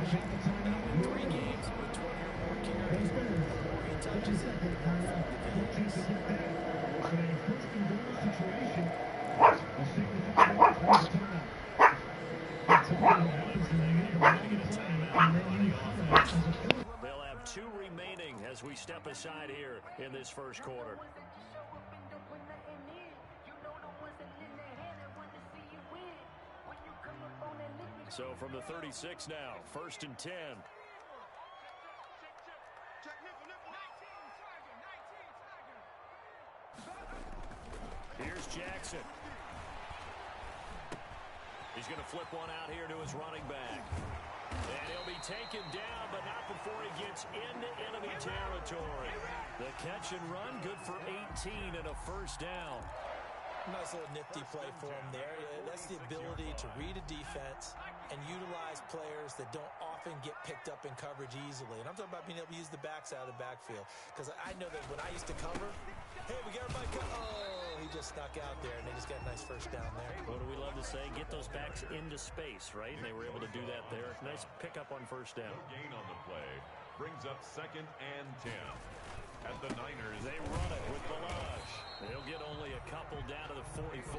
Now in 3 games with 20 or more carries, the more he touches it, the more effective he is. They'll have 2 remaining as we step aside here in this first quarter. So from the 36 now, 1st and 10. Here's Jackson. He's going to flip one out here to his running back. And he'll be taken down, but not before he gets into enemy territory. The catch and run, good for 18 and a first down. Nice little nifty play for him there. That's the ability to read a defense and utilize players that don't often get picked up in coverage easily. And I'm talking about being able to use the backside of the backfield. Because I know that when I used to cover, hey, we got everybody covered. Oh, he just snuck out there, and they just got a nice first down there. What do we love to say? Get those backs into space, right? And they were able to do that there. Nice pickup on first down. Gain on the play brings up 2nd and 10. At the Niners, they run it with Balaj. They'll get only a couple down to the 44.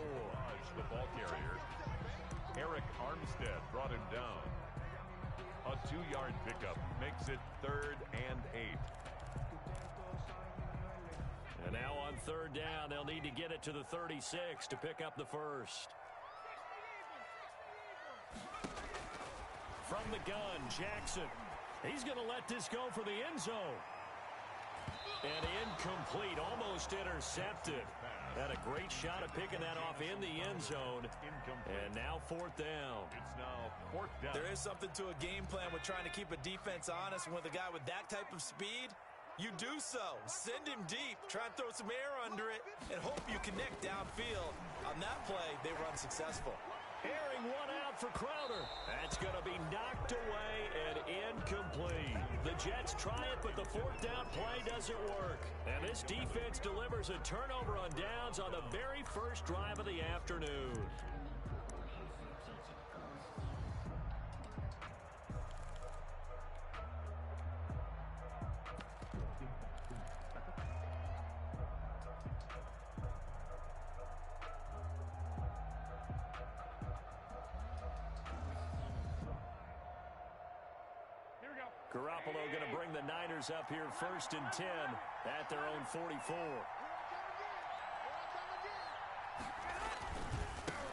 The ball carrier. Eric Armstead brought him down. A 2-yard pickup makes it 3rd and 8. And now on 3rd down, they'll need to get it to the 36 to pick up the first. From the gun, Jackson. He's going to let this go for the end zone. And incomplete, almost intercepted. Had a great shot at picking that off in the end zone. And now 4th down. It's now 4th down. There is something to a game plan with trying to keep a defense honest. With a guy with that type of speed, you do so. Send him deep. Try and throw some air under it and hope you connect downfield. On that play, they run successful. Airing one out for Crowder. That's going to be knocked away and incomplete. The Jets try it, but the 4th down play doesn't work. And this defense delivers a turnover on downs on the very first drive of the afternoon. Garoppolo going to bring the Niners up here 1st and 10 at their own 44.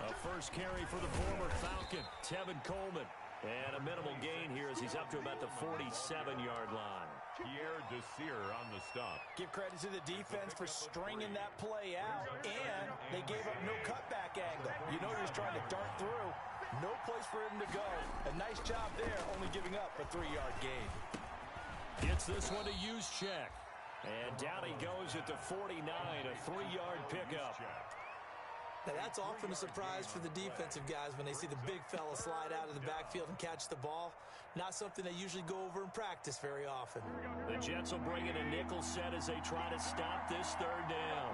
A first carry for the former Falcon, Tevin Coleman. And a minimal gain here as he's up to about the 47-yard line. Pierre Desir on the stop. Give credit to the defense for stringing that play out, and they gave up no cutback angle. You know he was trying to dart through. No place for him to go. A nice job there, only giving up a 3-yard gain. Gets this one to Juszczyk. And down he goes at the 49, a 3-yard pickup. Now, that's often a surprise for the defensive guys when they see the big fella slide out of the backfield and catch the ball. Not something they usually go over in practice very often. The Jets will bring in a nickel set as they try to stop this 3rd down.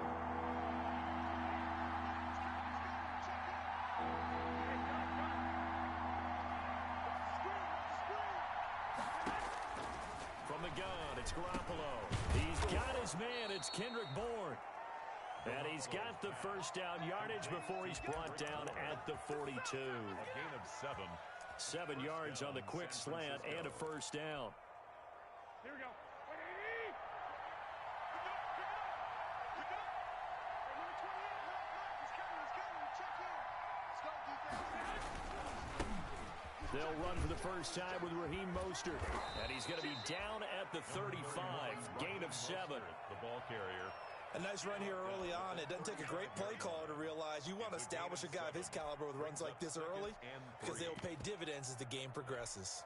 From the gun, it's Garoppolo. He's got his man. It's Kendrick Bourne. And he's got the first down yardage before he's brought down at the 42. A gain of 7. 7 yards on the quick slant and a first down. Here we go. They'll run for the first time with Raheem Mostert. And he's going to be down at the 35. Gain of 7. The ball carrier. A nice run here early on. It doesn't take a great play caller to realize you want to establish a guy of his caliber with runs like this early because they will pay dividends as the game progresses.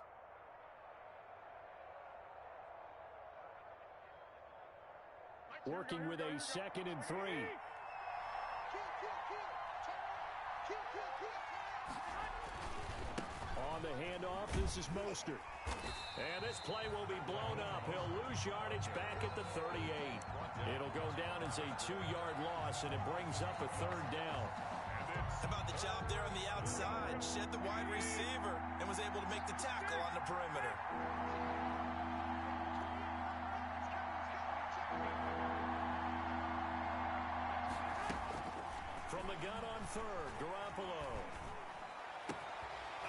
Working with a 2nd and 3. On the handoff, this is Mostert. And this play will be blown up. He'll lose yardage back at the 38. It'll go down as a 2-yard loss, and it brings up a 3rd down. How about the job there on the outside? Shed the wide receiver and was able to make the tackle on the perimeter. From the gun on third, Garoppolo.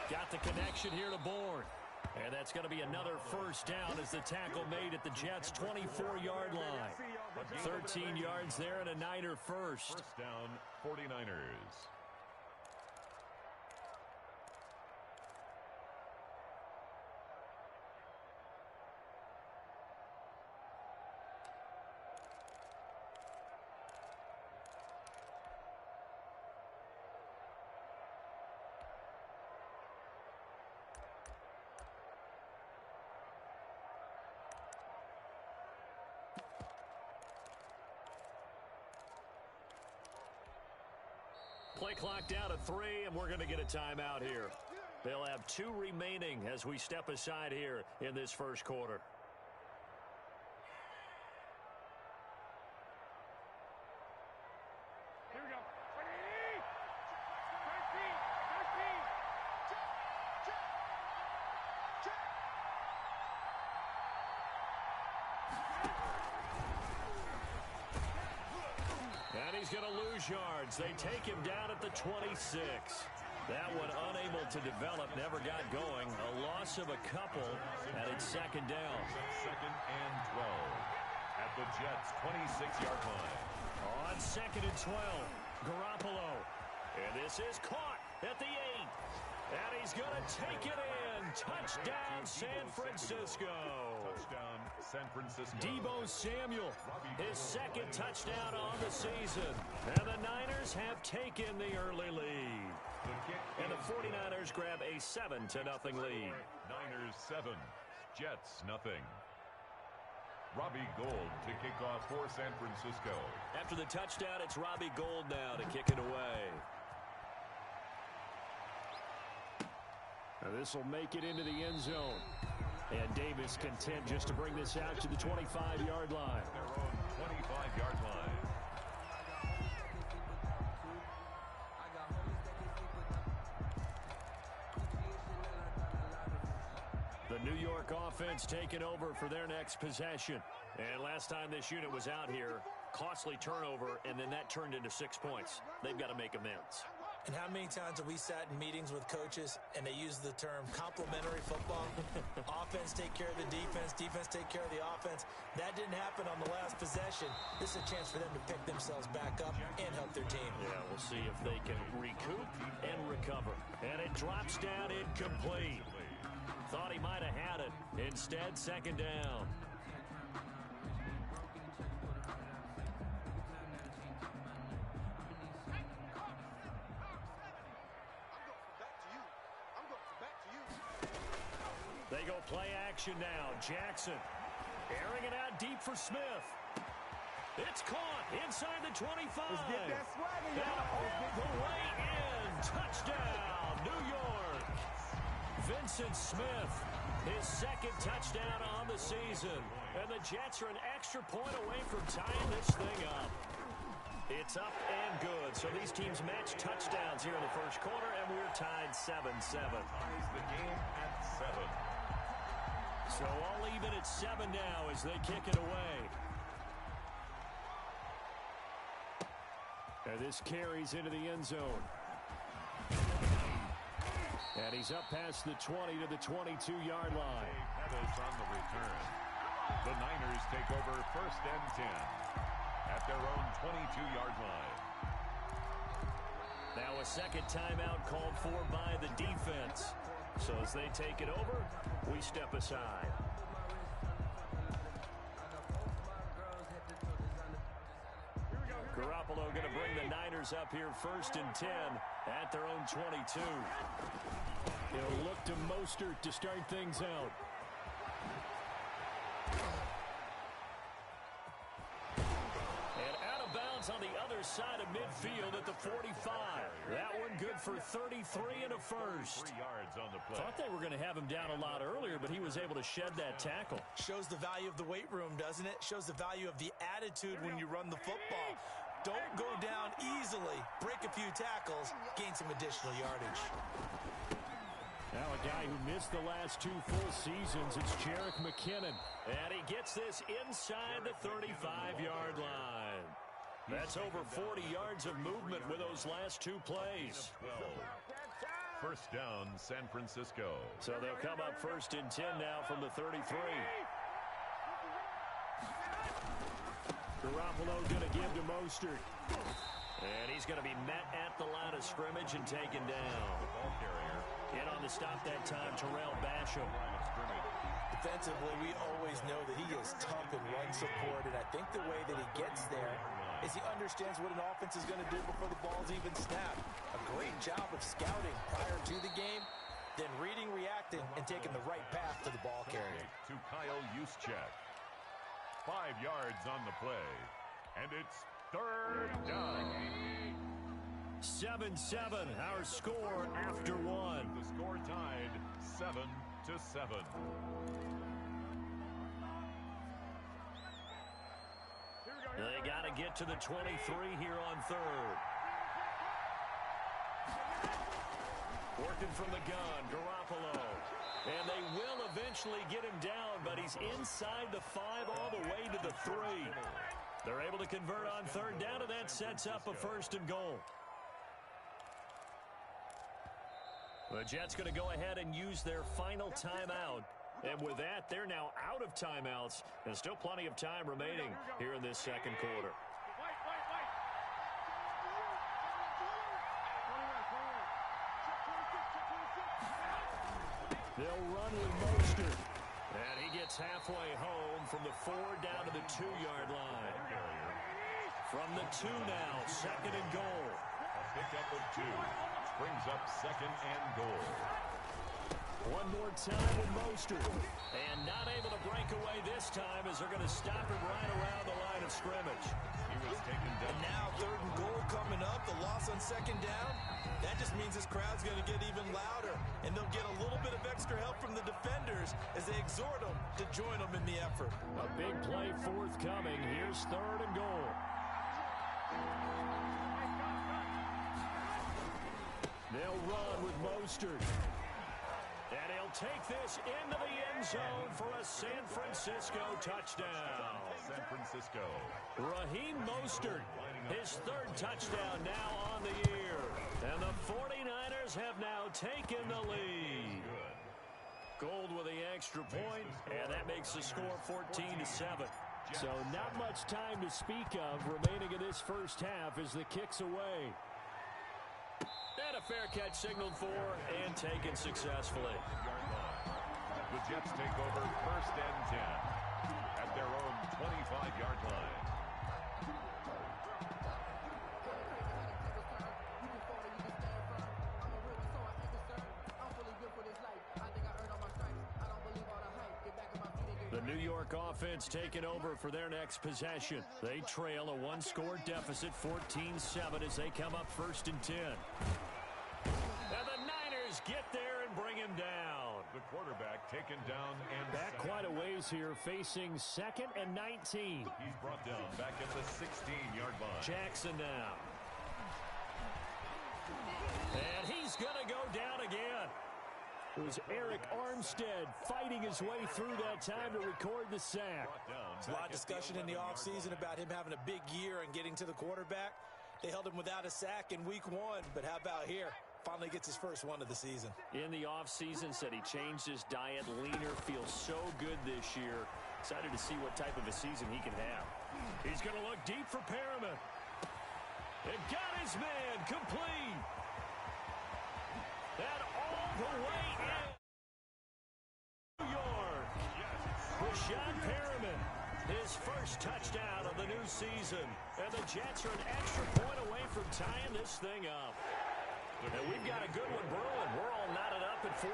Got the connection here to Bourne. And that's going to be another first down as the tackle made at the Jets' 24-yard line. 13 yards there and a Niner first. First down, 49ers. Play clock down to 3, and we're going to get a timeout here. They'll have 2 remaining as we step aside here in this first quarter. Here we go. And he's going to lose yards. They take him down at the 26. That one unable to develop, never got going. A loss of a couple, and it's second down. Second and 12 at the Jets' 26-yard line. On second and 12, Garoppolo. And this is caught at the 8. And he's going to take it in. Touchdown, San Francisco. Touchdown, San Francisco. Deebo Samuel, his second touchdown on the season. And the Niners have taken the early lead. And the 49ers grab a 7-0 lead. Niners 7, Jets nothing. Robbie Gould to kick off for San Francisco. After the touchdown, it's Robbie Gould now to kick it away. Now this will make it into the end zone. And Davis content just to bring this out to the 25-yard line. Their own 25-yard line. The New York offense taking over for their next possession. And last time this unit was out here, costly turnover, and then that turned into 6 points. They've got to make amends. And how many times have we sat in meetings with coaches and they use the term complementary football? Offense take care of the defense, defense take care of the offense. That didn't happen on the last possession. This is a chance for them to pick themselves back up and help their team. Yeah, we'll see if they can recoup and recover. And it drops down incomplete. Thought he might have had it. Instead, second down. They go play action now. Jackson airing it out deep for Smith. It's caught inside the 25. Let's get that swagger, y'all. All the way in. Touchdown, New York. Vincent Smith, his second touchdown on the season. And the Jets are an extra point away from tying this thing up. It's up and good. So these teams match touchdowns here in the first quarter, and we're tied 7-7. Ties the game at 7. So all even at 7 now as they kick it away. And this carries into the end zone. And he's up past the 20 to the 22-yard line. Pettis on the return. The Niners take over first and 10 at their own 22-yard line. Now a second timeout called for by the defense. So as they take it over, we step aside. Garoppolo going to bring the Niners up here first and 10 at their own 22. He'll look to Mostert to start things out. And out of bounds on the other side of midfield at the 45. That one good for 33 and a first. 3 yards on the play. Thought they were going to have him down a lot earlier, but he was able to shed that tackle. Shows the value of the weight room, doesn't it? Shows the value of the attitude when you run the football. Don't go down easily. Break a few tackles. Gain some additional yardage. Now a guy who missed the last 2 full seasons, it's Jerick McKinnon. And he gets this inside the 35-yard line. That's over 40 yards of movement with those last two plays. 12. First down, San Francisco. So they'll come up first and 10 now from the 33. Garoppolo's going to give to Mostert. And he's going to be met at the line of scrimmage and taken down. The ball carrier. In on the stop that time, Terrell Basham. Defensively, we always know that he is tough in run support, and I think the way that he gets there is he understands what an offense is going to do before the ball's even snapped. A great job of scouting prior to the game, then reading, reacting, and taking the right path to the ball carrier. To Kyle Juszczyk. 5 yards on the play, and it's third down. 7-7, our score after one. The score tied 7-7. They got to get to the 23 here on third. Working from the gun, Garoppolo. And they will eventually get him down, but he's inside the 5 all the way to the 3. They're able to convert on third down, and that sets up a first and goal. The Jets going to go ahead and use their final timeout. And with that, they're now out of timeouts. There's still plenty of time remaining here in this second quarter. They'll run with Mostert. And he gets halfway home from the 4 down to the 2-yard line. From the 2 now, second and goal. A pickup of 2. Brings up second and goal. One more time with Mostert. And not able to break away this time as they're going to stop him right around the line of scrimmage. He was taken down. And now third and goal coming up. The loss on second down. That just means this crowd's going to get even louder. And they'll get a little bit of extra help from the defenders as they exhort them to join them in the effort. A big play forthcoming. Here's third and goal. They'll run with Mostert. And he'll take this into the end zone for a San Francisco touchdown. San Francisco. Raheem Mostert, his third touchdown now on the year. And the 49ers have now taken the lead. Gold with the extra point, and that makes the score 14-7. So not much time to speak of remaining in this first half as the kick's away. And a fair catch signaled for and taken successfully. The Jets take over first and 10 at their own 25-yard line. The New York offense taking over for their next possession. They trail a one-score deficit, 14-7, as they come up first and 10. And the Niners get there and bring him down. The quarterback taken down and back quite a ways here, facing second and 19. He's brought down back at the 16-yard line. Jackson now. And he's going to go down again. It was Eric Armstead fighting his way through that time to record the sack. There's a lot of discussion in the offseason about him having a big year and getting to the quarterback. They held him without a sack in week 1, but how about here? Finally gets his first one of the season. In the offseason, said he changed his diet, leaner, feels so good this year. Excited to see what type of a season he can have. He's going to look deep for Perriman. And got his man complete. And all the way in New York. Rashad Perriman, his first touchdown of the new season. And the Jets are an extra point away from tying this thing up. And we've got a good one brewing. We're all knotted up at 14.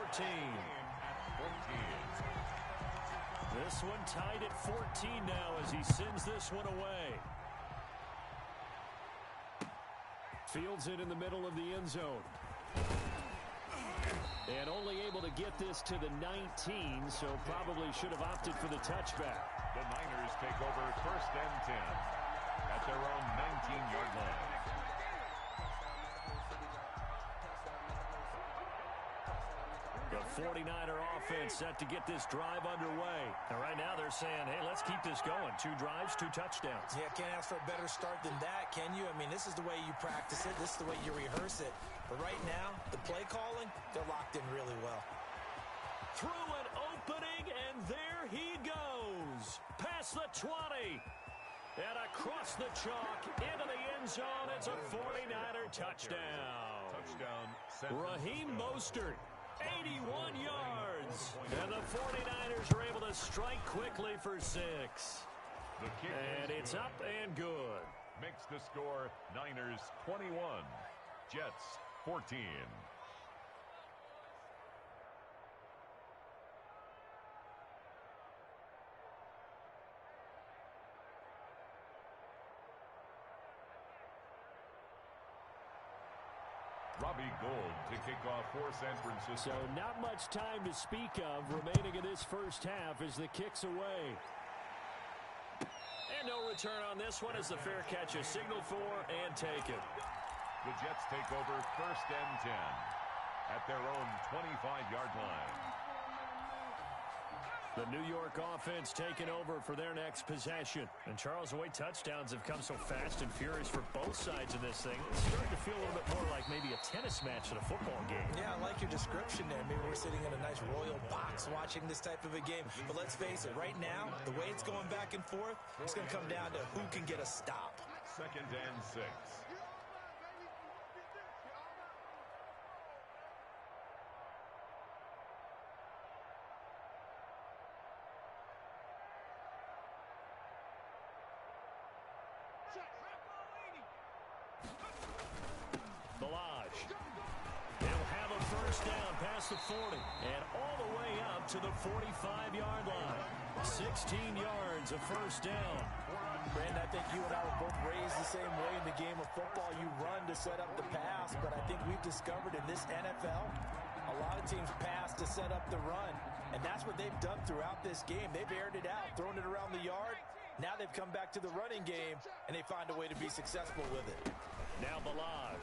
This one tied at 14 now as he sends this one away. Fields it in the middle of the end zone. And only able to get this to the 19, so probably should have opted for the touchback. The Niners take over first and 10 at their own 19-yard line. The 49er offense set to get this drive underway. And right now they're saying, hey, let's keep this going. 2 drives, 2 touchdowns. Yeah, can't ask for a better start than that, can you? I mean, this is the way you practice it. This is the way you rehearse it. But right now, the play calling, they're locked in really well. Through an opening, and there he goes. Past the 20. And across the chalk, into the end zone. It's a 49er touchdown. Raheem Mostert, 81 yards. And the 49ers are able to strike quickly for 6. And it's up and good. Makes the score Niners 21, Jets 14. Robbie Gould to kick off for San Francisco. So not much time to speak of remaining in this first half as the kick's away. And no return on this one as the fair catch is signaled for and taken. The Jets take over 1st and 10 at their own 25-yard line. The New York offense taking over for their next possession. And Charles, the way touchdowns have come so fast and furious for both sides of this thing, it's starting to feel a little bit more like maybe a tennis match than a football game. Yeah, I like your description there. Maybe we're sitting in a nice royal box watching this type of a game. But let's face it, right now, the way it's going back and forth, it's going to come down to who can get a stop. 2nd and 6. The 40 and all the way up to the 45-yard line. 16 yards of first down. Brandon, I think you and I were both raised the same way in the game of football. You run to set up the pass, but I think we've discovered in this NFL, a lot of teams pass to set up the run, and that's what they've done throughout this game. They've aired it out, thrown it around the yard. Now they've come back to the running game, and they find a way to be successful with it. Now Balaj.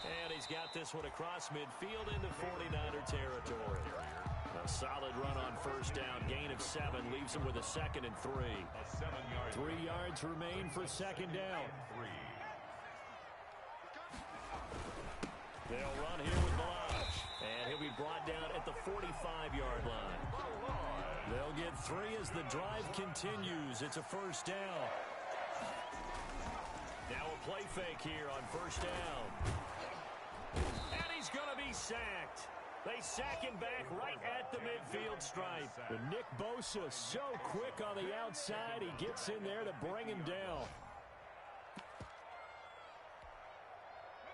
And he's got this one across midfield into 49er territory. A solid run on first down. Gain of 7 leaves him with a 2nd and 3. 3 yards remain for 2nd down. They'll run here with Balaj. And he'll be brought down at the 45-yard line. They'll get 3 as the drive continues. It's a first down. Now a play fake here on first down. And he's going to be sacked. They sack him back right at the midfield stripe. But Nick Bosa so quick on the outside. He gets in there to bring him down.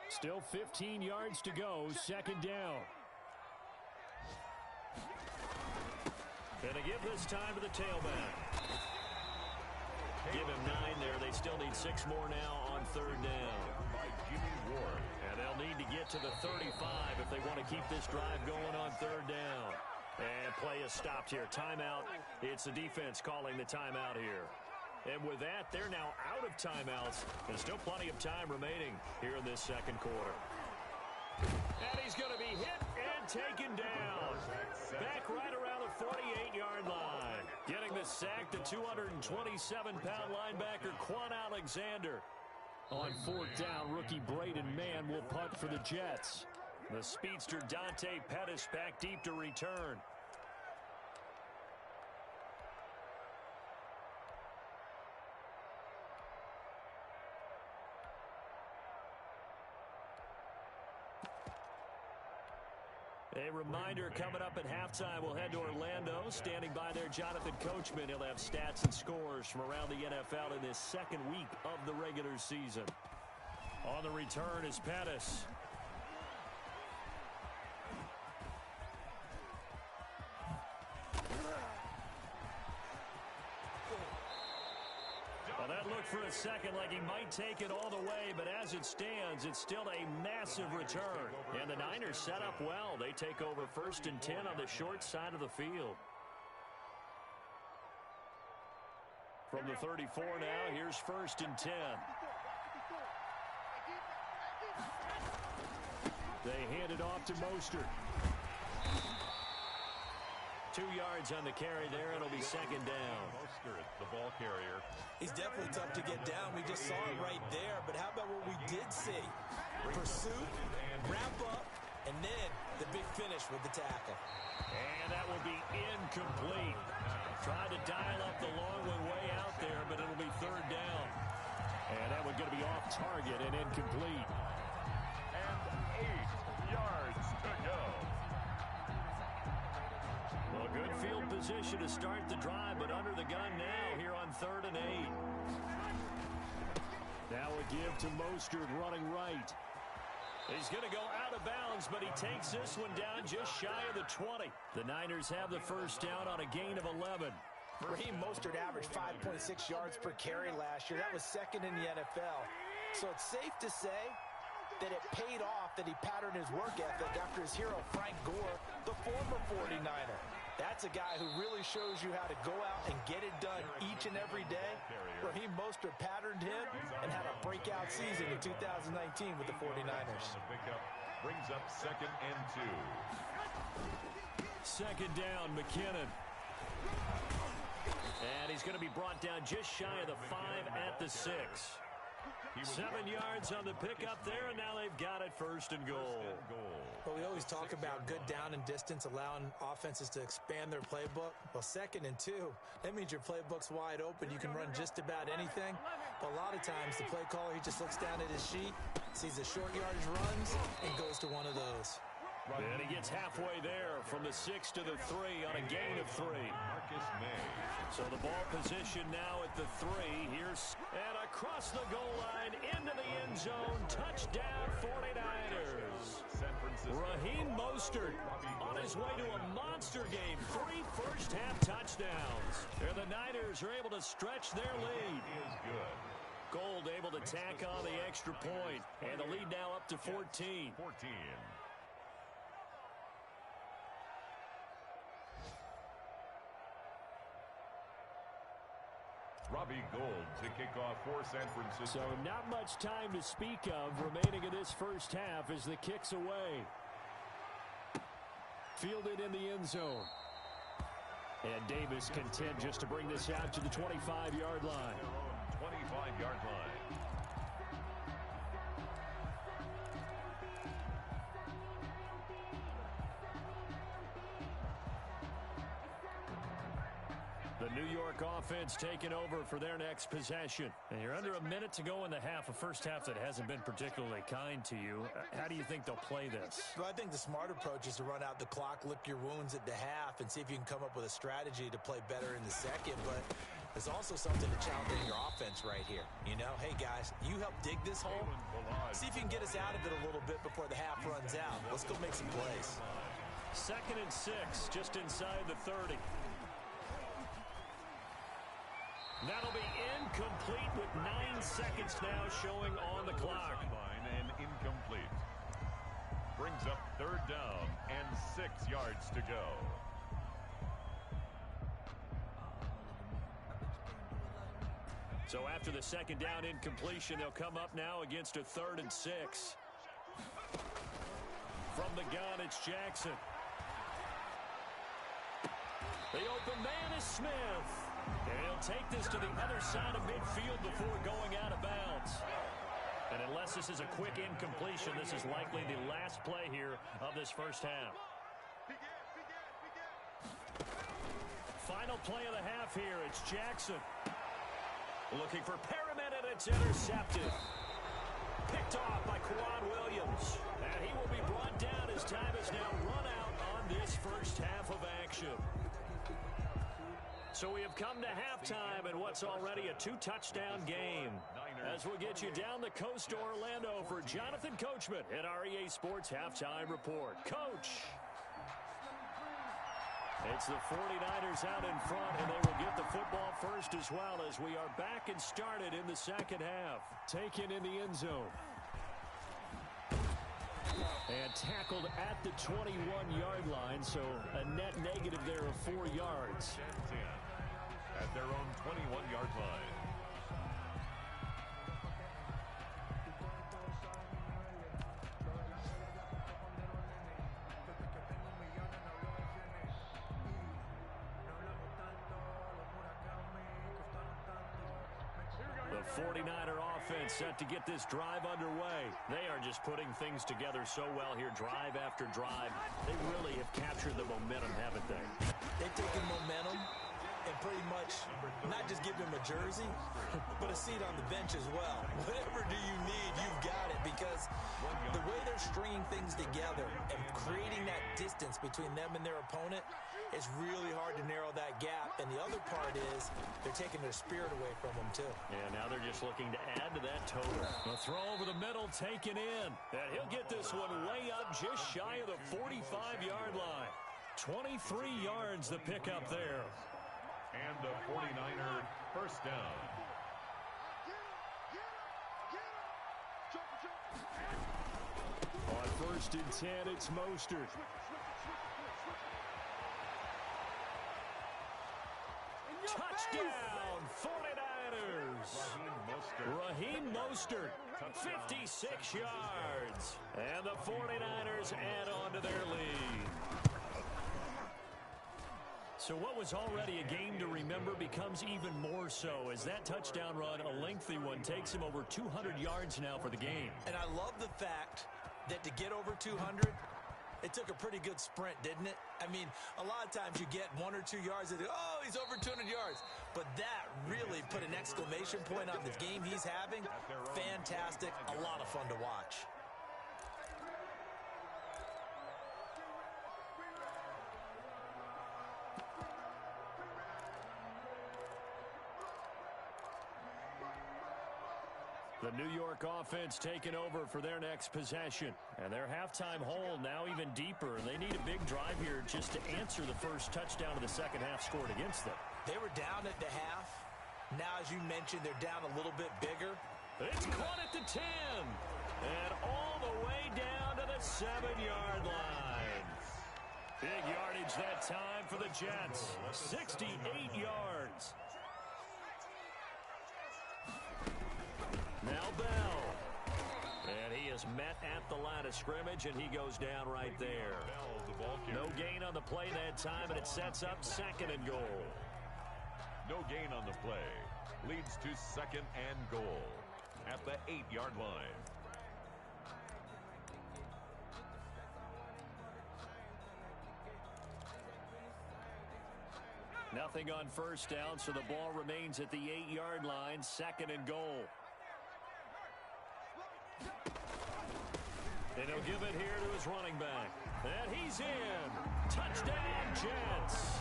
Still 15 yards to go. 2nd down. Gonna give this time to the tailback. Give him 9 there. They still need 6 more now on 3rd down. And they'll need to get to the 35 if they want to keep this drive going on 3rd down. And play is stopped here. Timeout. It's the defense calling the timeout here. And with that, they're now out of timeouts. There's still plenty of time remaining here in this 2nd quarter. And he's going to be hit and taken down. Back right around the 48-yard line. Getting the sack, the 227-pound linebacker, Quan Alexander. On 4th down, rookie Braden Mann will punt for the Jets. The speedster Dante Pettis back deep to return. A reminder coming up at halftime, we'll head to Orlando. Standing by there, Jonathan Coachman. He'll have stats and scores from around the NFL in this 2nd week of the regular season. On the return is Pettis. Well, that looked for a second like he might take it all the way, but as it stands, it's still a massive return. And the Niners set up well. They take over 1st and 10 on the short side of the field. From the 34 now, here's 1st and 10. They hand it off to Mostert. 2 yards on the carry there. It'll be second down. Mostert, the ball carrier. He's definitely tough to get down. We just saw it right there. But how about what we did see? Pursuit, wrap up, and then the big finish with the tackle. And that will be incomplete. Tried to dial up the long one way out there, but it'll be third down. And that one's going to be off target and incomplete. And 8 yards to go. Well, good field position to start the drive, but under the gun now here on 3rd and 8. Now a give to Mostert running right. He's going to go out of bounds, but he takes this one down just shy of the 20. The Niners have the first down on a gain of 11. Raheem Mostert averaged 5.6 yards per carry last year. That was second in the NFL. So it's safe to say that it paid off that he patterned his work ethic after his hero Frank Gore, the former 49er. That's a guy who really shows you how to go out and get it done each and every day. Raheem Mostert patterned him and had a breakout season in 2019 with the 49ers. The pickup brings up 2nd and 2. Second down, McKinnon. And he's going to be brought down just shy of the 5 at the 6. 7 yards on the pickup there, and now they've got it 1st and goal. Well, we always talk about good down and distance, allowing offenses to expand their playbook. Well, 2nd and 2, that means your playbook's wide open. You can run just about anything. But a lot of times, the play caller, he just looks down at his sheet, sees the short yardage runs, and goes to one of those. And he gets halfway there from the 6 to the 3 on a gain of 3. Marcus May. So the ball position now at the 3. Here's and across the goal line into the end zone. Touchdown 49ers. San Francisco. Raheem Mostert on his way to a monster game. 3 first-half touchdowns. And the Niners are able to stretch their lead. He is good. Gold able to tack on the extra point. And the lead now up to 14. 14. Robbie Gould to kick off for San Francisco. So not much time to speak of remaining in this first half as the kick's away. Fielded in the end zone. And Davis content just to bring this out to the 25-yard line. 25-yard line. The New York offense taking over for their next possession. And you're under a minute to go in the half, a first half that hasn't been particularly kind to you. How do you think they'll play this? Well, I think the smart approach is to run out the clock, lick your wounds at the half, and see if you can come up with a strategy to play better in the second. But there's also something to challenge your offense right here. You know, hey, guys, you help dig this hole. See if you can get us out of it a little bit before the half runs out. Let's go make some plays. 2nd and 6, just inside the 30. That'll be incomplete with 9 seconds now showing on the clock. And incomplete. Brings up 3rd down and 6 yards to go. So after the 2nd down incompletion, they'll come up now against a 3rd and 6. From the gun, it's Jackson. The open man is Smith. And he'll take this to the other side of midfield before going out of bounds. And unless this is a quick incompletion, this is likely the last play here of this first half. Final play of the half here. It's Jackson. Looking for Perriman, and it's intercepted. Picked off by Quan Williams. And he will be brought down as time is now run out on this first half of action. So we have come to halftime in what's already a 2-touchdown game. As we'll get you down the coast to Orlando for Jonathan Coachman at our EA Sports Halftime Report. Coach! It's the 49ers out in front, and they will get the football first as well as we are back and started in the second half. Taken in the end zone. And tackled at the 21-yard line, so a net negative there of 4 yards. At their own 21-yard line. The 49er offense set to get this drive underway. They are just putting things together so well here, drive after drive. They really have captured the momentum, haven't they? They've taken momentum and pretty much not just give him a jersey, but a seat on the bench as well. Whatever do you need, you've got it, because the way they're stringing things together and creating that distance between them and their opponent, it's really hard to narrow that gap. And the other part is they're taking their spirit away from them, too. And now they're just looking to add to that total. A throw over the middle taken in. And he'll get this one way up just shy of the 45-yard line. 23 yards the pickup there. And the 49er first down. On 1st and 10, it's Mostert. Touchdown, 49ers. Raheem Mostert, 56 yards. And the 49ers add on to their lead. So what was already a game to remember becomes even more so as that touchdown run, a lengthy one, takes him over 200 yards now for the game. And I love the fact that to get over 200, it took a pretty good sprint, didn't it? I mean, a lot of times you get 1 or 2 yards and oh, he's over 200 yards. But that really put an exclamation point on the game he's having. Fantastic. A lot of fun to watch. The New York offense taking over for their next possession. And their halftime hole now even deeper. They need a big drive here just to answer the first touchdown of the second half scored against them. They were down at the half. Now, as you mentioned, they're down a little bit bigger. It's caught at the 10. And all the way down to the 7-yard line. Big yardage that time for the Jets. 68 yards. Now Bell. And he is met at the line of scrimmage, and he goes down right there. No gain on the play that time, and it sets up 2nd and goal. No gain on the play. Leads to 2nd and goal at the 8-yard line. Nothing on first down, so the ball remains at the 8-yard line, 2nd and goal. And he'll give it here to his running back. And he's in. Touchdown, Jets.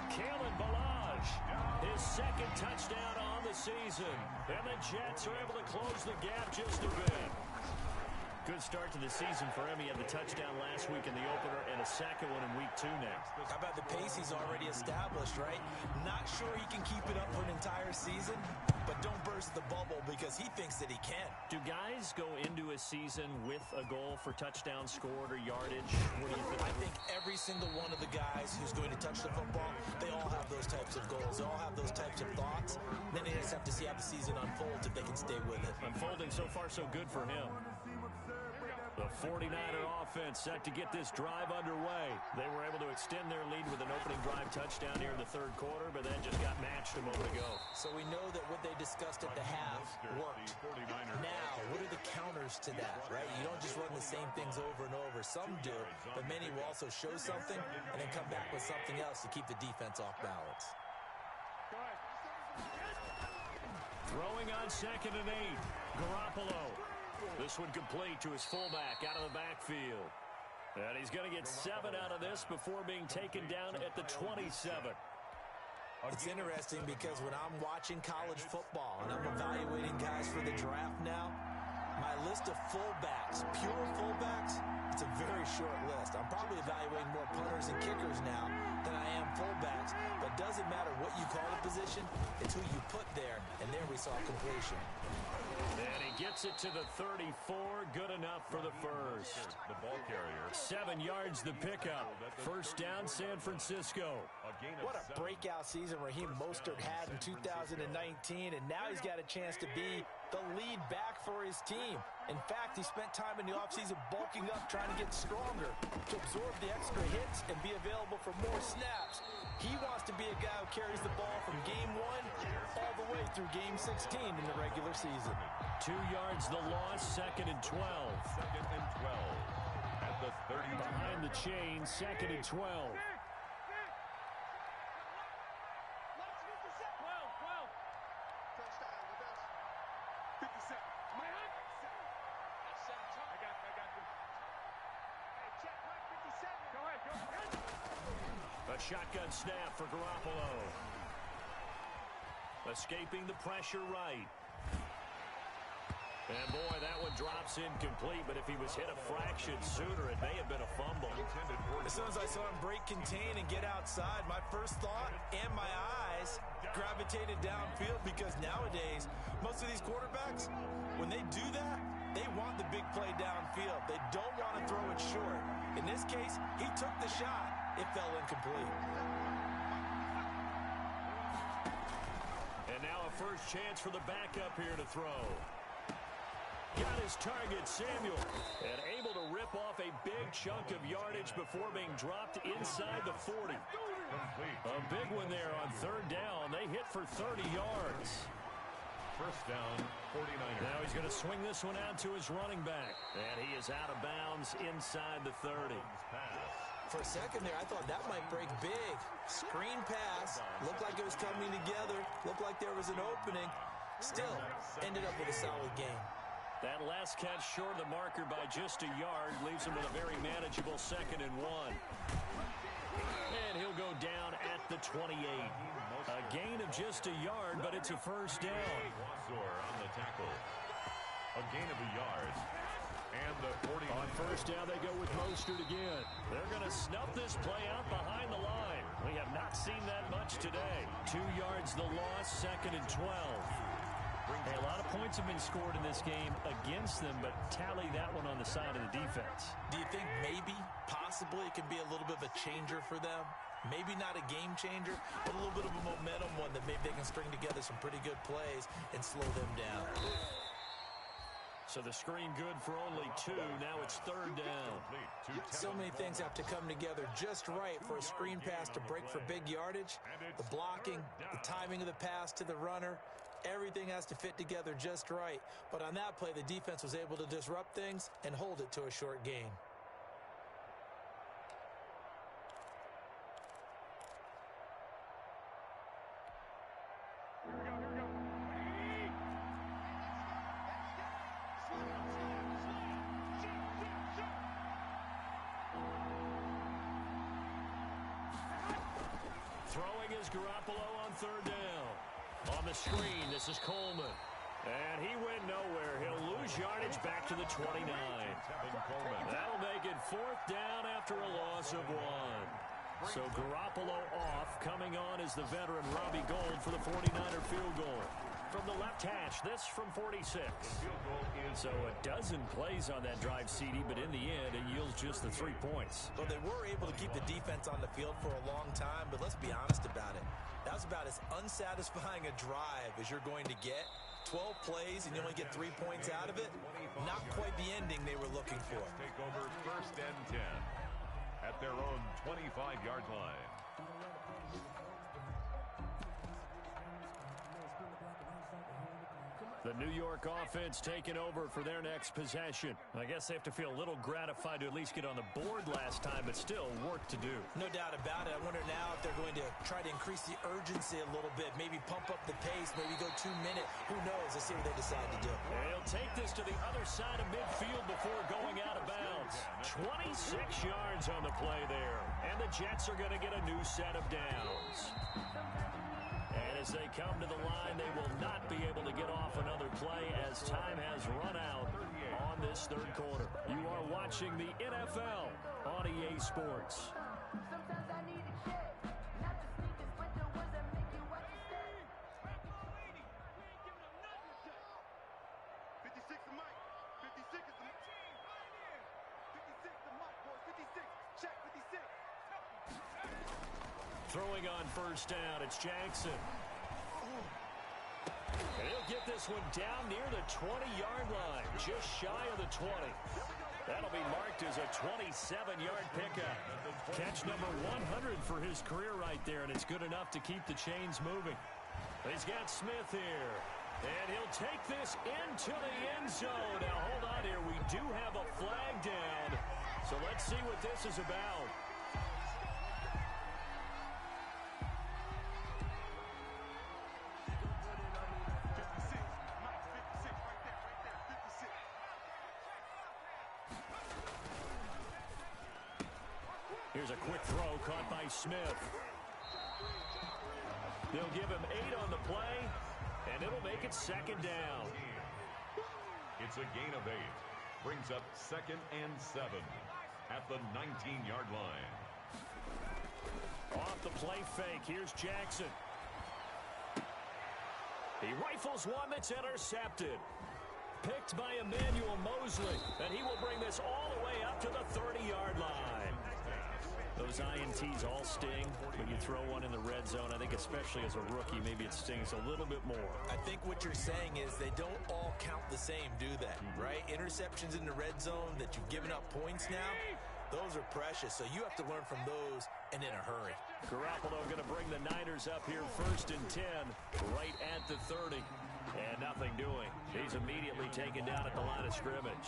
Kalen Ballage, his 2nd touchdown on the season. And the Jets are able to close the gap just a bit. Good start to the season for him. He had the touchdown last week in the opener and a second one in week 2 now. How about the pace he's already established, right? Not sure he can keep it up for an entire season, but don't burst the bubble because he thinks that he can. Do guys go into a season with a goal for touchdown scored or yardage? What do you think? I think every single one of the guys who's going to touch the football, they all have those types of goals. They all have those types of thoughts. Then they just have to see how the season unfolds if they can stay with it. Unfolding so far so good for him. The 49er offense set to get this drive underway. They were able to extend their lead with an opening drive touchdown here in the 3rd quarter, but then just got matched a moment ago. So we know that what they discussed at the half worked. Now, what are the counters to that, right? You don't just run the same things over and over. Some do, but many will also show something and then come back with something else to keep the defense off balance. Throwing on 2nd and 8. Garoppolo. This one complete to his fullback out of the backfield. And he's going to get 7 out of this before being taken down at the 27. It's interesting because when I'm watching college football and I'm evaluating guys for the draft now, my list of fullbacks, pure fullbacks, it's a very short list. I'm probably evaluating more punters and kickers now than I am fullbacks, but it doesn't matter what you call the position, it's who you put there, and there we saw completion. And he gets it to the 34, good enough for the first. The ball carrier. 7 yards the pickup. First down, San Francisco. What a breakout season Raheem Mostert had in 2019, and now he's got a chance to be the lead back for his team. In fact, he spent time in the offseason bulking up, trying to get stronger, to absorb the extra hits and be available for more snaps. He wants to be a guy who carries the ball from game 1 all the way through game 16 in the regular season. 2 yards the loss, 2nd and 12. 2nd and 12 at the 30. Behind the chain, 2nd and 12. A shotgun snap for Garoppolo. Escaping the pressure right. And boy, that one drops incomplete, but if he was hit a fraction sooner, it may have been a fumble. As soon as I saw him break contain and get outside, my first thought and my eyes gravitated downfield, because nowadays, most of these quarterbacks, when they do that, they want the big play downfield. They don't want to throw it short. In this case, he took the shot. It fell incomplete. And now a first chance for the backup here to throw. Got his target, Samuel, and able to rip off a big chunk of yardage before being dropped inside the 40. A big one there on 3rd down. They hit for 30 yards. First down, 49ers. Now he's going to swing this one out to his running back. And he is out of bounds inside the 30. For a second there, I thought that might break big. Screen pass. Looked like it was coming together. Looked like there was an opening. Still, ended up with a solid game. That last catch short of the marker by just a yard leaves him with a very manageable 2nd and 1. And he'll go down at the 28. A gain of just a yard, but it's a first down. On the tackle. A gain of a yard. And the 40. On first down, they go with Mostert again. They're going to snuff this play out behind the line. We have not seen that much today. 2 yards the loss, 2nd and 12. Hey, a lot of points have been scored in this game against them, but tally that one on the side of the defense. Do you think maybe, possibly, it can be a little bit of a changer for them? Maybe not a game changer, but a little bit of a momentum one that maybe they can string together some pretty good plays and slow them down. So the screen good for only 2. Now it's 3rd down. So many things have to come together just right for a screen pass to break for big yardage. The blocking, the timing of the pass to the runner, everything has to fit together just right. But on that play, the defense was able to disrupt things and hold it to a short gain. Throwing is Garoppolo on 3rd down. On the screen, this is Coleman. And he went nowhere. He'll lose yardage back to the 29. That'll make it 4th down after a loss of 1. So Garoppolo off. Coming on is the veteran Robbie Gould for the 49er field goal. From the left hash, this from 46. So a dozen plays on that drive, CD, but in the end, it yields just the 3 points. Well, they were able to keep the defense on the field for a long time, but let's be honest about it. That was about as unsatisfying a drive as you're going to get. 12 plays and you only get 3 points out of it. Not quite the ending they were looking for. Take over 1st and 10 at their own 25-yard line. The New York offense taking over for their next possession. I guess they have to feel a little gratified to at least get on the board last time, but still work to do. No doubt about it. I wonder now if they're going to try to increase the urgency a little bit, maybe pump up the pace, maybe go 2 minutes. Who knows? Let's see what they decide to do. And he'll take this to the other side of midfield before going out of bounds. 26 yards on the play there. And the Jets are going to get a new set of downs. And as they come to the line, they will not be able to get off another play as time has run out on this 3rd quarter. You are watching the NFL on EA Sports. Throwing on 1st down, it's Jackson. And he'll get this one down near the 20-yard line, just shy of the 20. That'll be marked as a 27-yard pickup. Catch number 100 for his career right there, and it's good enough to keep the chains moving. He's got Smith here, and he'll take this into the end zone. Now, hold on here. We do have a flag down, so let's see what this is about. Here's a quick throw caught by Smith. They'll give him 8 on the play, and it'll make it second down. It's a gain of 8. Brings up 2nd and 7 at the 19-yard line. Off the play fake, here's Jackson. He rifles one that's intercepted. Picked by Emmanuel Mosley, and he will bring this all the way up to the 30-yard line. Those INTs all sting when you throw one in the red zone. I think especially as a rookie, maybe it stings a little bit more. I think what you're saying is they don't all count the same, do they? Right? Interceptions in the red zone that you've given up points now, those are precious. So you have to learn from those and in a hurry. Garoppolo going to bring the Niners up here 1st and 10, right at the 30. And nothing doing. He's immediately taken down at the line of scrimmage.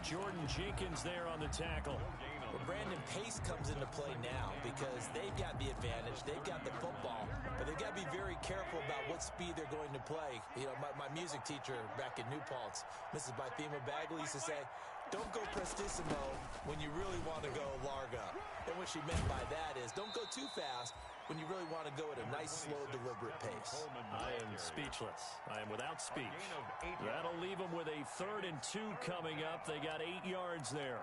Jordan Jenkins there on the tackle. Well, Brandon, pace comes into play now because they've got the advantage. They've got the football, but they've got to be very careful about what speed they're going to play. You know, my music teacher back in New Paltz, Mrs. Bythema Bagley, used to say, don't go prestissimo when you really want to go larga. And what she meant by that is don't go too fast when you really want to go at a nice, slow, deliberate pace. I am speechless. I am without speech. That'll leave them with a 3rd and 2 coming up. They got 8 yards there.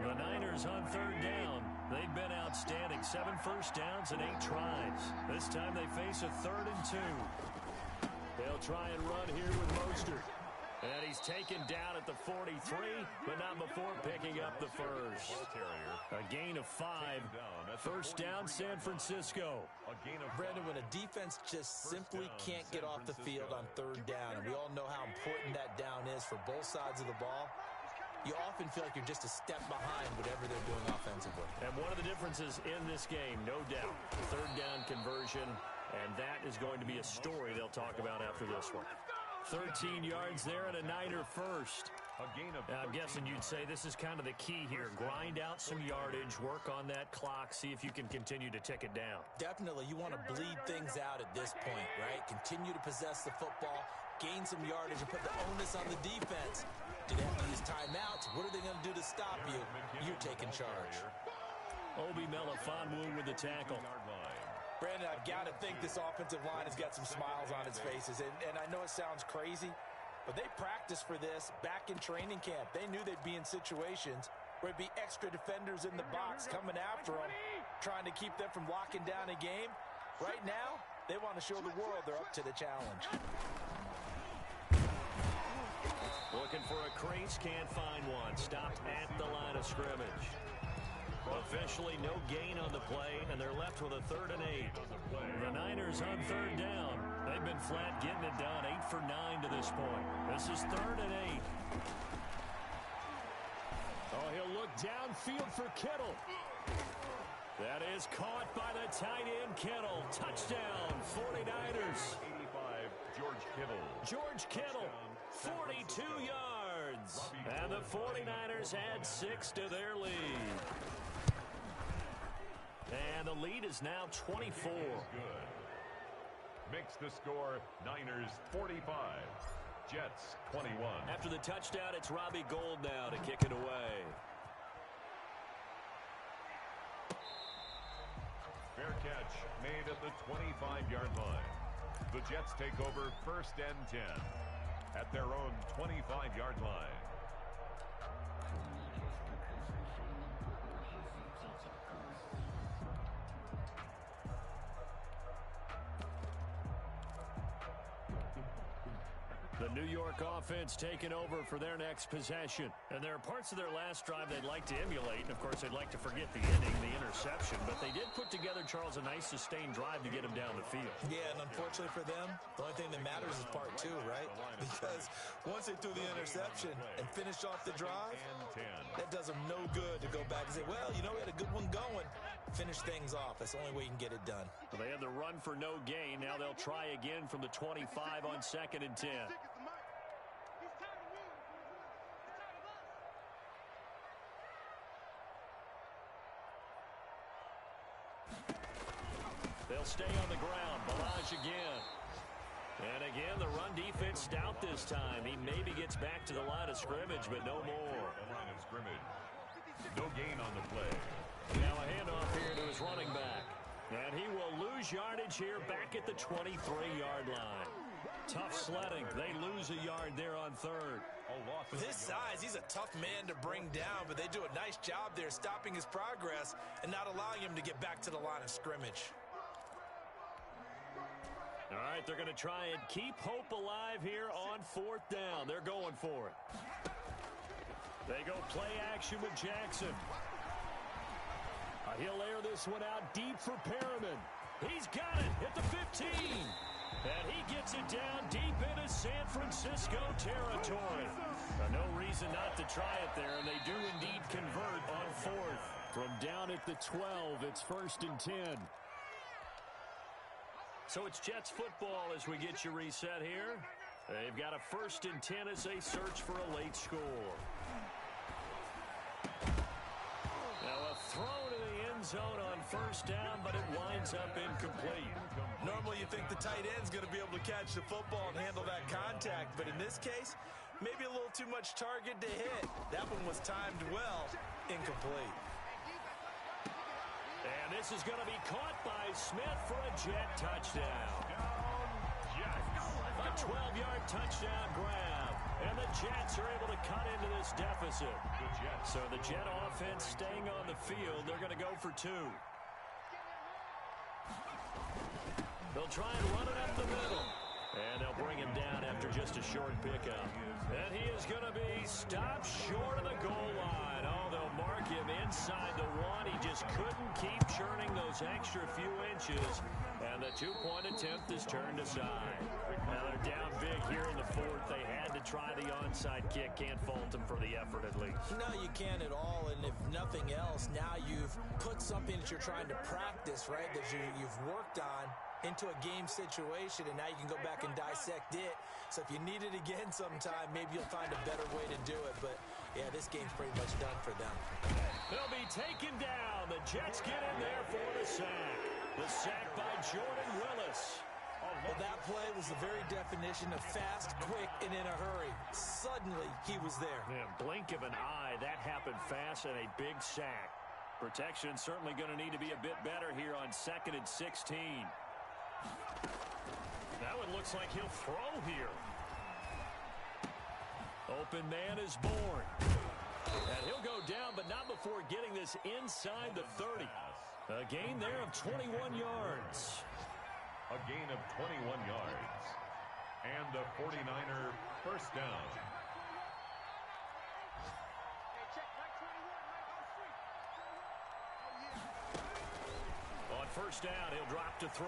The Niners on 3rd down. They've been outstanding. 7 first downs and 8 tries. This time they face a 3rd and 2. They'll try and run here with Mostert. And he's taken down at the 43, but not before picking up the first. A gain of 5. First down, San Francisco. Brandon, when a defense just simply can't get off the field on 3rd down, and we all know how important that down is for both sides of the ball, you often feel like you're just a step behind whatever they're doing offensively. And one of the differences in this game, no doubt, 3rd down conversion, and that is going to be a story they'll talk about after this one. 13 yards there and a Niner first. Now, I'm guessing you'd say this is kind of the key here. Grind out some yardage, work on that clock, see if you can continue to tick it down. Definitely. You want to bleed things out at this point, right? Continue to possess the football, gain some yardage, and put the onus on the defense. Do they have to use timeouts? What are they going to do to stop you? You're taking charge. Obi Melifonwu with the tackle. Brandon, I've got to think this offensive line has got some smiles on its faces. And I know it sounds crazy, but they practiced for this back in training camp. They knew they'd be in situations where it'd be extra defenders in the box coming after them, trying to keep them from locking down a game. Right now, they want to show the world they're up to the challenge. Looking for a crease, can't find one. Stopped at the line of scrimmage. Officially no gain on the play, and they're left with a 3rd and 8. The Niners on 3rd down. They've been flat getting it done. 8 for 9 to this point. This is 3rd and 8. Oh, he'll look downfield for Kittle. That is caught by the tight end Kittle. Touchdown, 49ers. 85, George Kittle. George Kittle, 42 yards. And the 49ers add 6 to their lead. And the lead is now 24. Good. Makes the score Niners 45, Jets 21. After the touchdown, it's Robbie Gould now to kick it away. Fair catch made at the 25-yard line. The Jets take over 1st and 10 at their own 25-yard line. The New York offense taking over for their next possession. And there are parts of their last drive they'd like to emulate. And, of course, they'd like to forget the ending, the interception. But they did put together, Charles, a nice sustained drive to get them down the field. Yeah, and unfortunately for them, the only thing that matters is part two, right? Because once they threw the interception and finished off the drive, that does them no good to go back and say, well, you know, we had a good one going. Finish things off. That's the only way you can get it done. Well, they had the run for no gain. Now they'll try again from the 25 on 2nd and 10. They'll stay on the ground. Balaj again. And again, the run defense stout this time. He maybe gets back to the line of scrimmage, but no more. The line of scrimmage. No gain on the play. Now a handoff here to his running back. And he will lose yardage here back at the 23-yard line. Tough sledding. They lose a yard there on 3rd. With his size, he's a tough man to bring down, but they do a nice job there stopping his progress and not allowing him to get back to the line of scrimmage. All right, they're going to try and keep hope alive here on 4th down. They're going for it. They go play action with Jackson. He'll air this one out deep for Perriman. He's got it at the 15. And he gets it down deep into San Francisco territory. No reason not to try it there, and they do indeed convert on 4th. From down at the 12, it's 1st and 10. So it's Jets football as we get you reset here. They've got a 1st and 10 as they search for a late score. Now a throw to the end zone on 1st down, but it winds up incomplete. Normally you think the tight end's going to be able to catch the football and handle that contact, but in this case, maybe a little too much target to hit. That one was timed well, incomplete. And this is going to be caught by Smith for a Jet touchdown. A 12-yard touchdown grab. And the Jets are able to cut into this deficit. So the Jet offense staying on the field. They're going to go for 2. They'll try and run it up the middle. And they'll bring him down after just a short pickup. And he is going to be stopped short of the goal line. Oh, they'll mark him inside the 1. He just couldn't keep churning those extra few inches. And the 2-point attempt is turned aside. Now they're down big here in the 4th. They had to try the onside kick. Can't fault them for the effort at least. No, you can't at all. And if nothing else, now you've put something that you're trying to practice, right, that you've worked on into a game situation, and now you can go back and dissect it. So if you need it again sometime, maybe you'll find a better way to do it. But, yeah, this game's pretty much done for them. They'll be taken down. The Jets get in there for the sack. The sack by Jordan Willis. Well, that play was the very definition of fast, quick, and in a hurry. Suddenly, he was there. Yeah, blink of an eye. That happened fast and a big sack. Protection certainly going to need to be a bit better here on 2nd and 16. That one looks like he'll throw here. Open man is born. And he'll go down, but not before getting this inside the 30. A gain there of 21 yards. A gain of 21 yards. And the 49er 1st down. On 1st down, he'll drop to throw.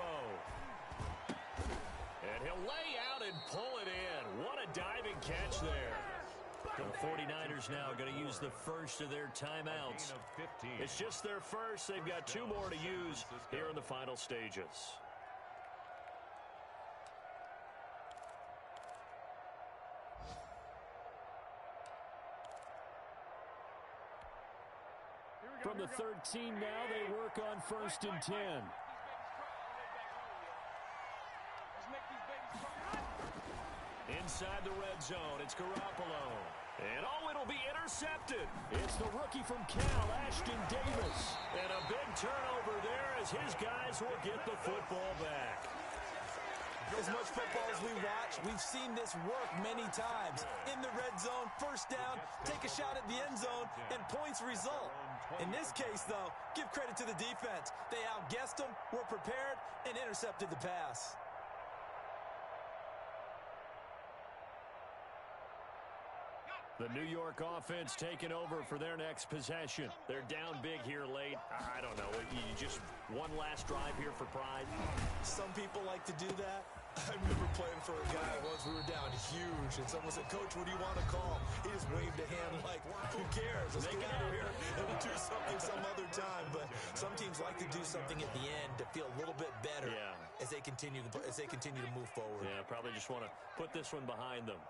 And he'll lay out and pull it in. What a diving catch there. The 49ers now going to use the first of their timeouts. It's just their first. They've got 2 more to use here in the final stages. From the 13 now, they work on 1st and 10. Inside the red zone, it's Garoppolo. And it'll be intercepted. It's the rookie from Cal, Ashton Davis. And a big turnover there as his guys will get the football back. As much football as we watch, we've seen this work many times. In the red zone, 1st down, take a shot at the end zone, and points result. In this case, though, give credit to the defense. They outguessed them, were prepared, and intercepted the pass. The New York offense taking over for their next possession. They're down big here late. I don't know. You just one last drive here for pride. Some people like to do that. I remember playing for a guy once. We were down huge, and someone said, "Coach, what do you want to call?" He just waved a hand like, "Who cares? Let's get out of here and we'll do something some other time." But some teams like to do something at the end to feel a little bit better as they continue to move forward. Yeah, probably just want to put this one behind them.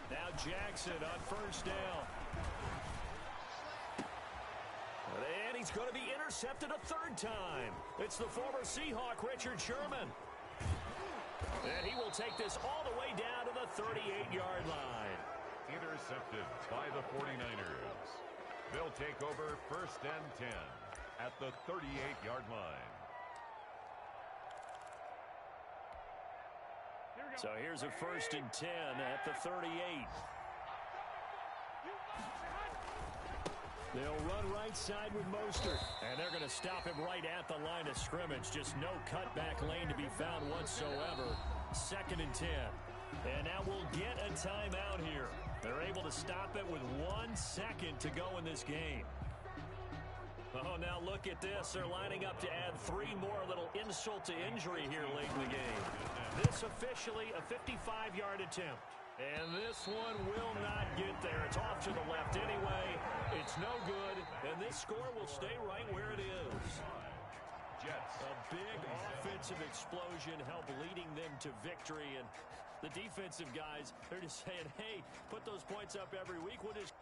Now Jackson on first down. And he's going to be intercepted a third time. It's the former Seahawk, Richard Sherman. And he will take this all the way down to the 38-yard line. Intercepted by the 49ers. They'll take over 1st and 10 at the 38-yard line. So here's a 1st and 10 at the 38. They'll run right side with Mostert. And they're going to stop him right at the line of scrimmage. Just no cutback lane to be found whatsoever. 2nd and 10. And now we'll get a timeout here. They're able to stop it with 1 second to go in this game. Oh, now look at this. They're lining up to add 3 more. Little insult to injury here late in the game. This officially a 55-yard attempt. And this one will not get there. It's off to the left anyway. It's no good. And this score will stay right where it is. Jets. A big offensive explosion helped leading them to victory. And the defensive guys, they're just saying, hey, put those points up every week. We'll just